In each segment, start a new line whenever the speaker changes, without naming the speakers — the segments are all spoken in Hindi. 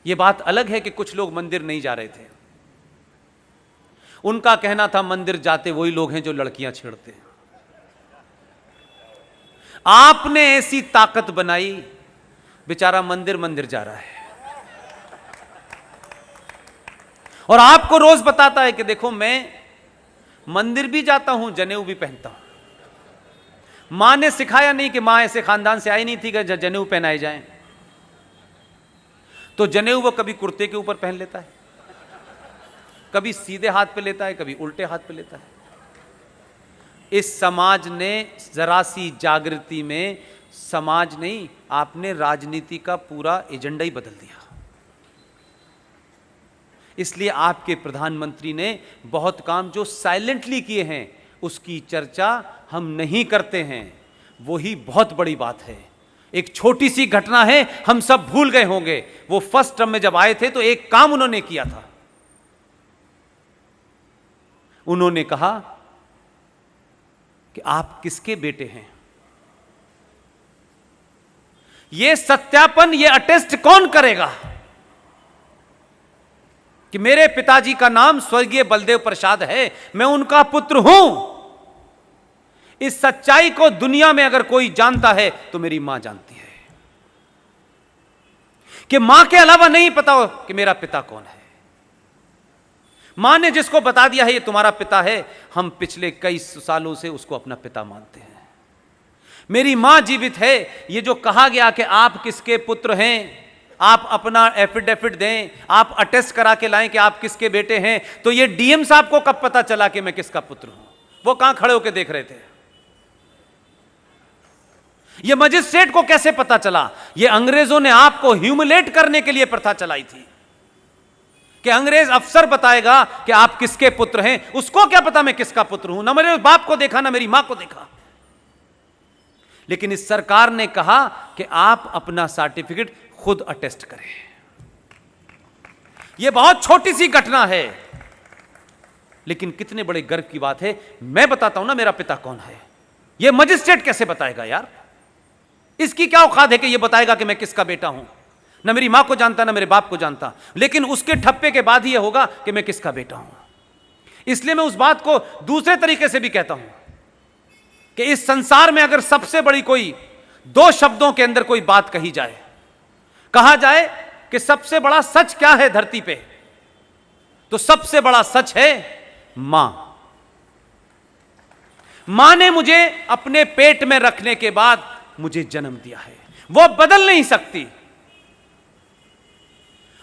यह बात अलग है कि कुछ लोग मंदिर नहीं जा रहे थे। उनका कहना था मंदिर जाते वही लोग हैं जो लड़कियां छेड़ते हैं। आपने ऐसी ताकत बनाई, बेचारा मंदिर मंदिर जा रहा है और आपको रोज बताता है कि देखो मैं मंदिर भी जाता हूं, जनेऊ भी पहनता हूं। मां ने सिखाया नहीं कि मां ऐसे खानदान से आई नहीं थी कि जनेऊ पहनाए जाएं, तो जनेऊ वो कभी कुर्ते के ऊपर पहन लेता है, कभी सीधे हाथ पे लेता है, कभी उल्टे हाथ पे लेता है। इस समाज ने जरा सी जागृति में, समाज नहीं, आपने राजनीति का पूरा एजेंडा ही बदल दिया। इसलिए आपके प्रधानमंत्री ने बहुत काम जो साइलेंटली किए हैं उसकी चर्चा हम नहीं करते हैं, वही बहुत बड़ी बात है। एक छोटी सी घटना है, हम सब भूल गए होंगे। वो फर्स्ट टर्म में जब आए थे तो एक काम उन्होंने किया था, उन्होंने कहा कि आप किसके बेटे हैं। यह सत्यापन, यह अटेस्ट कौन करेगा कि मेरे पिताजी का नाम स्वर्गीय बलदेव प्रसाद है, मैं उनका पुत्र हूं। इस सच्चाई को दुनिया में अगर कोई जानता है तो मेरी मां जानती है कि मां के अलावा नहीं पता हो कि मेरा पिता कौन है। मां ने जिसको बता दिया है ये तुम्हारा पिता है, हम पिछले कई सालों से उसको अपना पिता मानते हैं। मेरी मां जीवित है। ये जो कहा गया कि आप किसके पुत्र हैं, आप अपना एफिडेविट दें, आप अटेस्ट करा के लाएं कि आप किसके बेटे हैं, तो ये डीएम साहब को कब पता चला कि मैं किसका पुत्र हूं? वो कहां खड़े होकर देख रहे थे? ये मजिस्ट्रेट को कैसे पता चला? ये अंग्रेजों ने आपको ह्यूमिलेट करने के लिए प्रथा चलाई थी कि अंग्रेज अफसर बताएगा कि आप किसके पुत्र हैं। उसको क्या पता मैं किसका पुत्र हूं? ना मेरे बाप को देखा, ना मेरी मां को देखा। लेकिन इस सरकार ने कहा कि आप अपना सर्टिफिकेट खुद अटेस्ट करें। यह बहुत छोटी सी घटना है, लेकिन कितने बड़े गर्व की बात है। मैं बताता हूं ना मेरा पिता कौन है, यह मजिस्ट्रेट कैसे बताएगा यार? इसकी क्या औकात है कि यह बताएगा कि मैं किसका बेटा हूं? ना मेरी मां को जानता, ना मेरे बाप को जानता, लेकिन उसके ठप्पे के बाद ही यह होगा कि मैं किसका बेटा हूं। इसलिए मैं उस बात को दूसरे तरीके से भी कहता हूं कि इस संसार में अगर सबसे बड़ी कोई दो शब्दों के अंदर कोई बात कही जाए, कहा जाए कि सबसे बड़ा सच क्या है धरती पे, तो सबसे बड़ा सच है मां। मां ने मुझे अपने पेट में रखने के बाद मुझे जन्म दिया है, वो बदल नहीं सकती।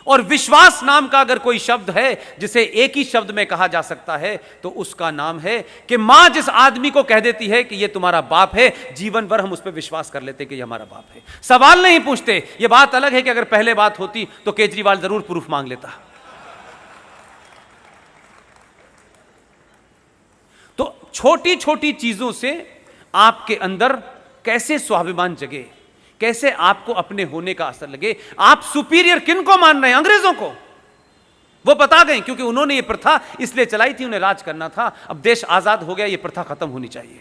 और विश्वास नाम का अगर कोई शब्द है जिसे एक ही शब्द में कहा जा सकता है तो उसका नाम है कि मां जिस आदमी को कह देती है कि ये तुम्हारा बाप है, जीवन भर हम उस पर विश्वास कर लेते कि ये हमारा बाप है, सवाल नहीं पूछते। ये बात अलग है कि अगर पहले बात होती तो केजरीवाल जरूर प्रूफ मांग लेता। तो छोटी छोटी चीजों से आपके अंदर कैसे स्वाभिमान जगे, कैसे आपको अपने होने का असर लगे। आप सुपीरियर किन को मान रहे हैं? अंग्रेजों को। वो बता गए क्योंकि उन्होंने ये प्रथा इसलिए चलाई थी, उन्हें राज करना था। अब देश आजाद हो गया, ये प्रथा खत्म होनी चाहिए।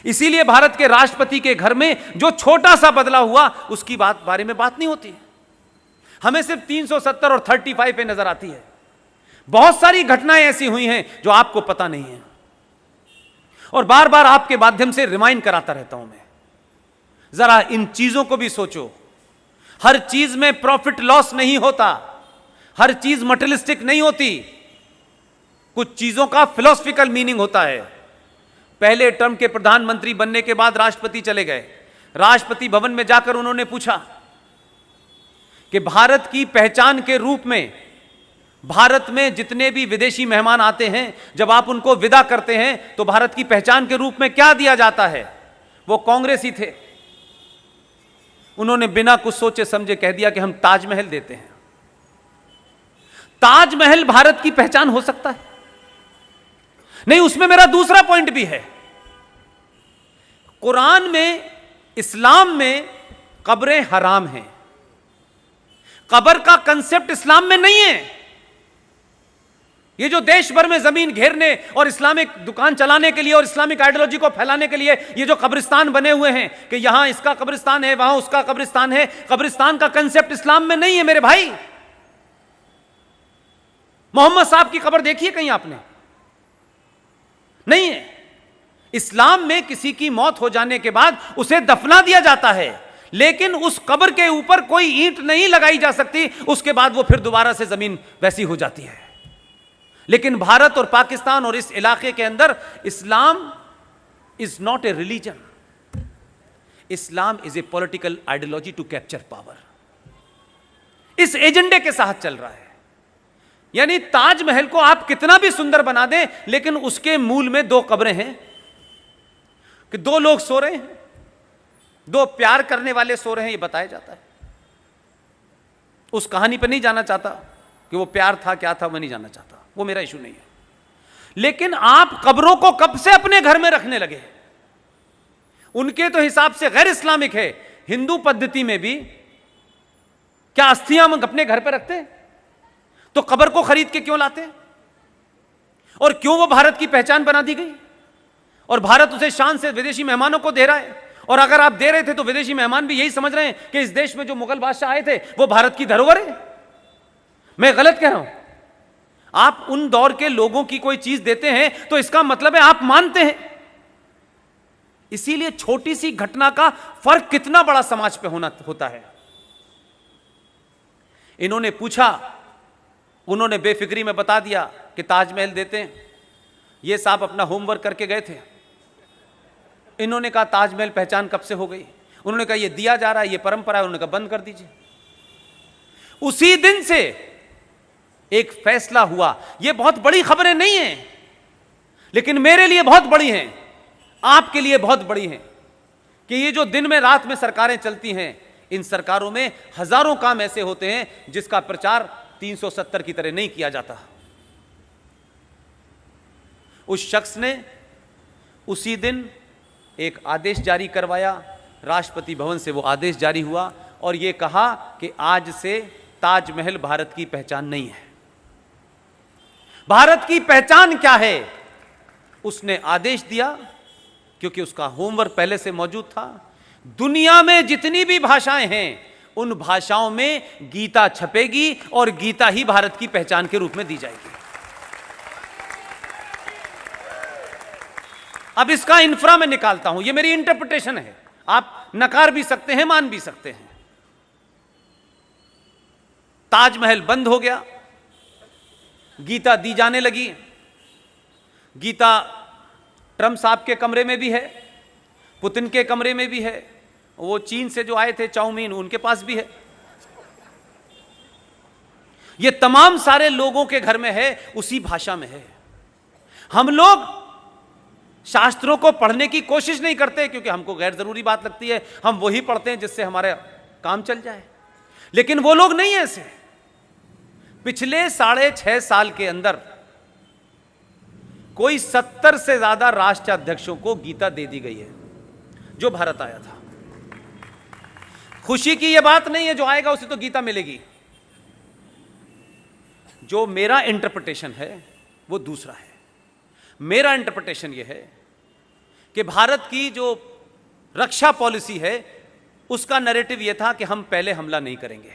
इसीलिए भारत के राष्ट्रपति के घर में जो छोटा सा बदलाव हुआ उसकी बारे में बात नहीं होती। हमें सिर्फ 370 और 35 पे नजर आती है। बहुत सारी घटनाएं ऐसी हुई हैं जो आपको पता नहीं है, और बार बार आपके माध्यम से रिमाइंड कराता रहता हूं मैं। जरा इन चीजों को भी सोचो। हर चीज में प्रॉफिट लॉस नहीं होता, हर चीज मटेरियलिस्टिक नहीं होती, कुछ चीजों का फिलॉसफिकल मीनिंग होता है। पहले टर्म के प्रधानमंत्री बनने के बाद राष्ट्रपति चले गए। राष्ट्रपति भवन में जाकर उन्होंने पूछा कि भारत की पहचान के रूप में भारत में जितने भी विदेशी मेहमान आते हैं, जब आप उनको विदा करते हैं तो भारत की पहचान के रूप में क्या दिया जाता है? वो कांग्रेसी थे, उन्होंने बिना कुछ सोचे समझे कह दिया कि हम ताजमहल देते हैं। ताजमहल भारत की पहचान हो सकता है? नहीं। उसमें मेरा दूसरा पॉइंट भी है। कुरान में, इस्लाम में कब्रें हराम हैं। कब्र का कंसेप्ट इस्लाम में नहीं है। ये जो देश भर में जमीन घेरने और इस्लामिक दुकान चलाने के लिए और इस्लामिक आइडियोलॉजी को फैलाने के लिए ये जो कब्रिस्तान बने हुए हैं कि यहां इसका कब्रिस्तान है, वहां उसका कब्रिस्तान है, कब्रिस्तान का कंसेप्ट इस्लाम में नहीं है मेरे भाई। मोहम्मद साहब की कब्र देखी है कहीं आपने? नहीं है। इस्लाम में किसी की मौत हो जाने के बाद उसे दफना दिया जाता है, लेकिन उस कब्र के ऊपर कोई ईंट नहीं लगाई जा सकती, उसके बाद वो फिर दोबारा से जमीन वैसी हो जाती है। लेकिन भारत और पाकिस्तान और इस इलाके के अंदर Islam is not a religion, Islam is a political ideology to capture power. इस एजेंडे के साथ चल रहा है। यानी ताजमहल को आप कितना भी सुंदर बना दें, लेकिन उसके मूल में दो कब्रें हैं कि दो लोग सो रहे हैं, दो प्यार करने वाले सो रहे हैं, ये बताया जाता है। उस कहानी पर नहीं जाना चाहता कि वो प्यार था क्या था, मैं नहीं जानना चाहता, वो मेरा इशू नहीं है। लेकिन आप कब्रों को कब से अपने घर में रखने लगे? उनके तो हिसाब से गैर इस्लामिक है। हिंदू पद्धति में भी क्या अस्थियां हम अपने घर पे रखते हैं? तो कब्र को खरीद के क्यों लाते? और क्यों वो भारत की पहचान बना दी गई और भारत उसे शान से विदेशी मेहमानों को दे रहा है? और अगर आप दे रहे थे तो विदेशी मेहमान भी यही समझ रहे हैं कि इस देश में जो मुगल बादशाह आए थे वो भारत की धरोहर है। मैं गलत कह रहा हूं? आप उन दौर के लोगों की कोई चीज देते हैं तो इसका मतलब है आप मानते हैं। इसीलिए छोटी सी घटना का फर्क कितना बड़ा समाज पे होता है। इन्होंने पूछा, उन्होंने बेफिक्री में बता दिया कि ताजमहल देते हैं। ये साहब अपना होमवर्क करके गए थे। इन्होंने कहा ताजमहल पहचान कब से हो गई? उन्होंने कहा ये दिया जा रहा है, ये परंपरा है। उन्होंने कहा बंद कर दीजिए। उसी दिन से एक फैसला हुआ। ये बहुत बड़ी खबरें नहीं हैं, लेकिन मेरे लिए बहुत बड़ी हैं, आपके लिए बहुत बड़ी हैं, कि ये जो दिन में रात में सरकारें चलती हैं, इन सरकारों में हजारों काम ऐसे होते हैं जिसका प्रचार 370 की तरह नहीं किया जाता। उस शख्स ने उसी दिन एक आदेश जारी करवाया, राष्ट्रपति भवन से वो आदेश जारी हुआ और ये कहा कि आज से ताजमहल भारत की पहचान नहीं है। भारत की पहचान क्या है? उसने आदेश दिया, क्योंकि उसका होमवर्क पहले से मौजूद था। दुनिया में जितनी भी भाषाएं हैं उन भाषाओं में गीता छपेगी और गीता ही भारत की पहचान के रूप में दी जाएगी। अब इसका इंफ्रा मैं निकालता हूं, यह मेरी इंटरप्रिटेशन है, आप नकार भी सकते हैं, मान भी सकते हैं। ताजमहल बंद हो गया, गीता दी जाने लगी। गीता ट्रम्प साहब के कमरे में भी है, पुतिन के कमरे में भी है, वो चीन से जो आए थे चाउमीन उनके पास भी है। ये तमाम सारे लोगों के घर में है, उसी भाषा में है। हम लोग शास्त्रों को पढ़ने की कोशिश नहीं करते क्योंकि हमको गैर जरूरी बात लगती है। हम वही पढ़ते हैं जिससे हमारा काम चल जाए। लेकिन वो लोग नहीं है ऐसे। पिछले 6.5 साल के अंदर कोई 70 से ज्यादा राष्ट्राध्यक्षों को गीता दे दी गई है जो भारत आया था। खुशी की यह बात नहीं है, जो आएगा उसे तो गीता मिलेगी। जो मेरा इंटरप्रिटेशन है वो दूसरा है। मेरा इंटरप्रिटेशन यह है कि भारत की जो रक्षा पॉलिसी है उसका नैरेटिव यह था कि हम पहले हमला नहीं करेंगे,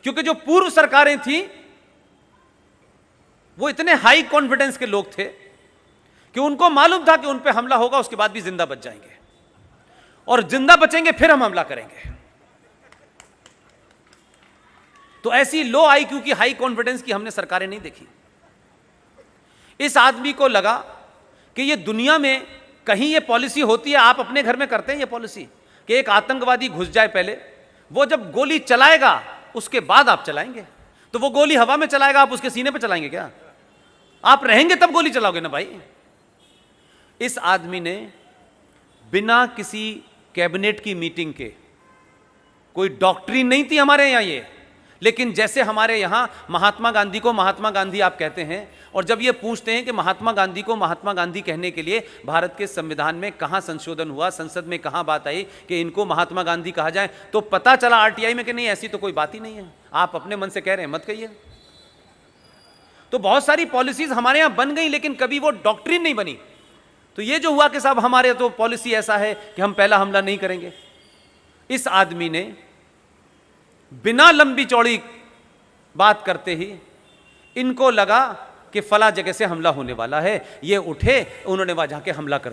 क्योंकि जो पूर्व सरकारें थी वो इतने हाई कॉन्फिडेंस के लोग थे कि उनको मालूम था कि उन पे हमला होगा, उसके बाद भी जिंदा बच जाएंगे और जिंदा बचेंगे फिर हम हमला करेंगे। तो ऐसी लो आईक्यू की, हाई कॉन्फिडेंस की हमने सरकारें नहीं देखी। इस आदमी को लगा कि ये दुनिया में कहीं ये पॉलिसी होती है, आप अपने घर में करते हैं ये पॉलिसी कि एक आतंकवादी घुस जाए पहले, वो जब गोली चलाएगा उसके बाद आप चलाएंगे। तो वो गोली हवा में चलाएगा, आप उसके सीने पे चलाएंगे क्या? आप रहेंगे तब गोली चलाओगे ना भाई। इस आदमी ने बिना किसी कैबिनेट की मीटिंग के, कोई डॉक्ट्रिन नहीं थी हमारे यहां ये, लेकिन जैसे हमारे यहां महात्मा गांधी को महात्मा गांधी आप कहते हैं, और जब ये पूछते हैं कि महात्मा गांधी को महात्मा गांधी कहने के लिए भारत के संविधान में कहां संशोधन हुआ, संसद में कहां बात आई कि इनको महात्मा गांधी कहा जाए, तो पता चला आरटीआई में कि नहीं, ऐसी तो कोई बात ही नहीं है। आप अपने मन से कह रहे हैं, मत कहिए। तो बहुत सारी पॉलिसीज हमारे यहां बन गई, लेकिन कभी वो डॉक्ट्रिन नहीं बनी। तो ये जो हुआ कि साहब हमारे तो पॉलिसी ऐसा है कि हम पहला हमला नहीं करेंगे। इस आदमी ने बिना लंबी चौड़ी बात करते ही इनको लगा कि फला जगह से हमला होने वाला है, ये उठे, उन्होंने वहां जाके हमला कर